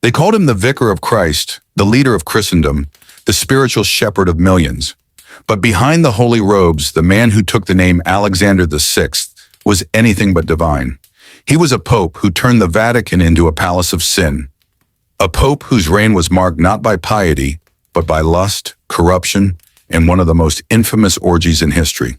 They called him the Vicar of Christ, the leader of Christendom, the spiritual shepherd of millions. But behind the holy robes, the man who took the name Alexander VI was anything but divine. He was a pope who turned the Vatican into a palace of sin. A pope whose reign was marked not by piety, but by lust, corruption, and one of the most infamous orgies in history.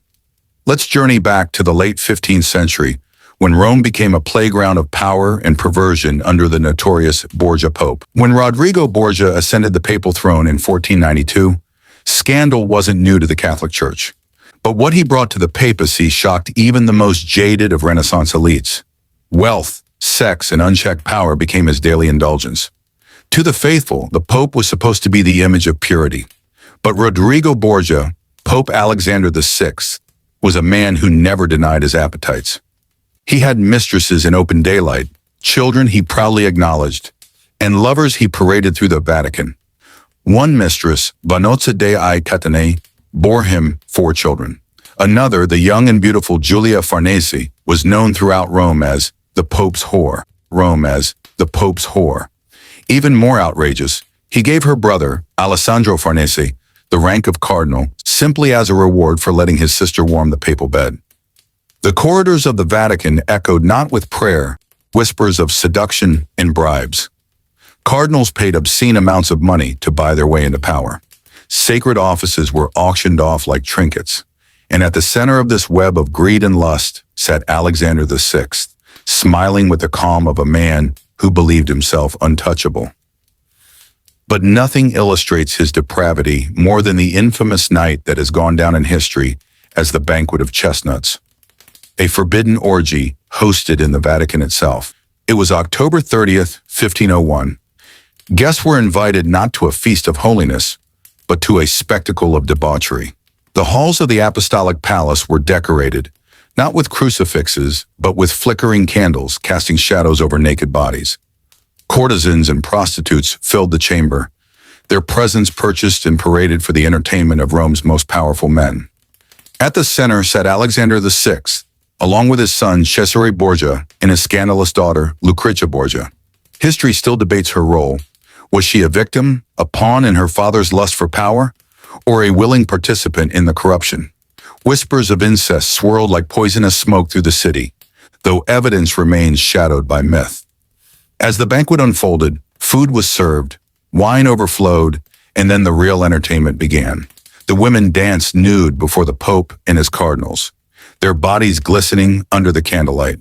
Let's journey back to the late 15th century, when Rome became a playground of power and perversion under the notorious Borgia Pope. When Rodrigo Borgia ascended the papal throne in 1492, scandal wasn't new to the Catholic Church. But what he brought to the papacy shocked even the most jaded of Renaissance elites. Wealth, sex, and unchecked power became his daily indulgence. To the faithful, the Pope was supposed to be the image of purity. But Rodrigo Borgia, Pope Alexander VI, was a man who never denied his appetites. He had mistresses in open daylight, children he proudly acknowledged, and lovers he paraded through the Vatican. One mistress, Vanozza dei Catene, bore him 4 children. Another, the young and beautiful Giulia Farnese, was known throughout Rome as the Pope's whore. Even more outrageous, he gave her brother, Alessandro Farnese, the rank of cardinal, simply as a reward for letting his sister warm the papal bed. The corridors of the Vatican echoed not with prayer, whispers of seduction and bribes. Cardinals paid obscene amounts of money to buy their way into power. Sacred offices were auctioned off like trinkets, and at the center of this web of greed and lust sat Alexander VI, smiling with the calm of a man who believed himself untouchable. But nothing illustrates his depravity more than the infamous night that has gone down in history as the Banquet of Chestnuts, a forbidden orgy hosted in the Vatican itself. It was October 30th, 1501. Guests were invited not to a feast of holiness, but to a spectacle of debauchery. The halls of the Apostolic Palace were decorated, not with crucifixes, but with flickering candles casting shadows over naked bodies. Courtesans and prostitutes filled the chamber, their presence purchased and paraded for the entertainment of Rome's most powerful men. At the center sat Alexander VI, along with his son Cesare Borgia and his scandalous daughter Lucrezia Borgia. History still debates her role. Was she a victim, a pawn in her father's lust for power, or a willing participant in the corruption? Whispers of incest swirled like poisonous smoke through the city, though evidence remains shadowed by myth. As the banquet unfolded, food was served, wine overflowed, and then the real entertainment began. The women danced nude before the Pope and his cardinals, their bodies glistening under the candlelight.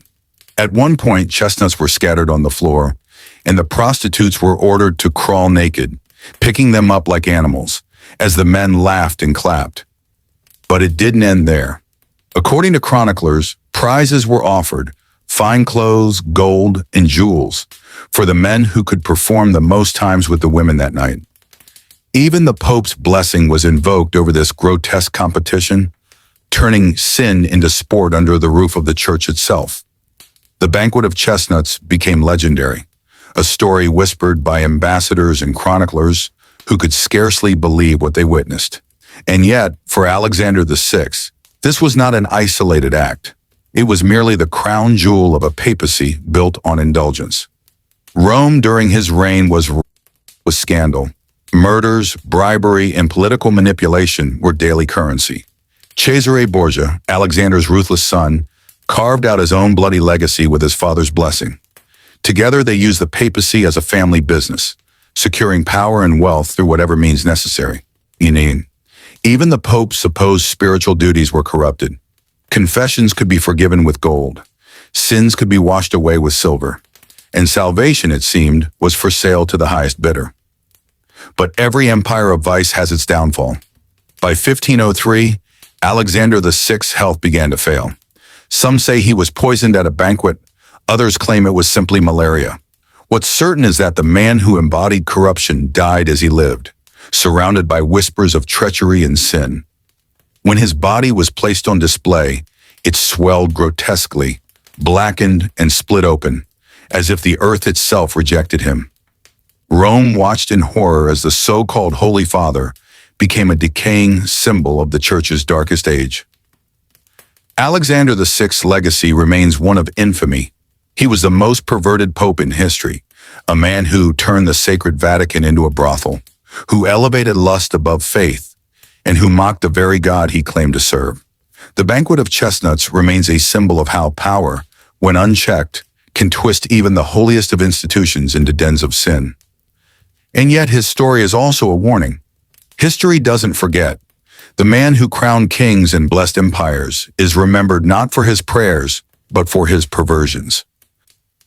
At one point, chestnuts were scattered on the floor, and the prostitutes were ordered to crawl naked, picking them up like animals, as the men laughed and clapped. But it didn't end there. According to chroniclers, prizes were offered, fine clothes, gold, and jewels, for the men who could perform the most times with the women that night. Even the Pope's blessing was invoked over this grotesque competition, turning sin into sport under the roof of the church itself. The Banquet of Chestnuts became legendary, a story whispered by ambassadors and chroniclers who could scarcely believe what they witnessed. And yet, for Alexander VI, this was not an isolated act. It was merely the crown jewel of a papacy built on indulgence. Rome during his reign was scandal. Murders, bribery, and political manipulation were daily currency. Cesare Borgia, Alexander's ruthless son, carved out his own bloody legacy with his father's blessing. Together, they used the papacy as a family business, securing power and wealth through whatever means necessary. Even the Pope's supposed spiritual duties were corrupted. Confessions could be forgiven with gold. Sins could be washed away with silver. And salvation, it seemed, was for sale to the highest bidder. But every empire of vice has its downfall. By 1503, Alexander VI's health began to fail. Some say he was poisoned at a banquet. Others claim it was simply malaria. What's certain is that the man who embodied corruption died as he lived, surrounded by whispers of treachery and sin. When his body was placed on display, it swelled grotesquely, blackened and split open, as if the earth itself rejected him. Rome watched in horror as the so-called Holy Father became a decaying symbol of the Church's darkest age. Alexander VI's legacy remains one of infamy. He was the most perverted pope in history, a man who turned the sacred Vatican into a brothel, who elevated lust above faith, and who mocked the very God he claimed to serve. The banquet of chestnuts remains a symbol of how power, when unchecked, can twist even the holiest of institutions into dens of sin. And yet his story is also a warning. History doesn't forget. The man who crowned kings and blessed empires is remembered not for his prayers, but for his perversions.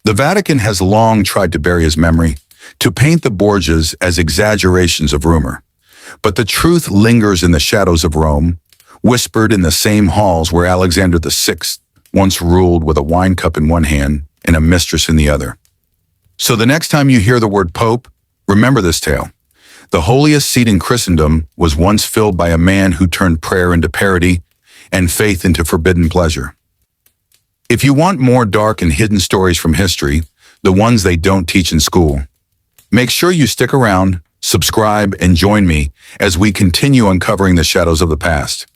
The Vatican has long tried to bury his memory, to paint the Borgias as exaggerations of rumor. But the truth lingers in the shadows of Rome, whispered in the same halls where Alexander VI once ruled with a wine cup in one hand and a mistress in the other. So the next time you hear the word Pope, remember this tale. The holiest seat in Christendom was once filled by a man who turned prayer into parody and faith into forbidden pleasure. If you want more dark and hidden stories from history, the ones they don't teach in school, make sure you stick around, subscribe, and join me as we continue uncovering the shadows of the past.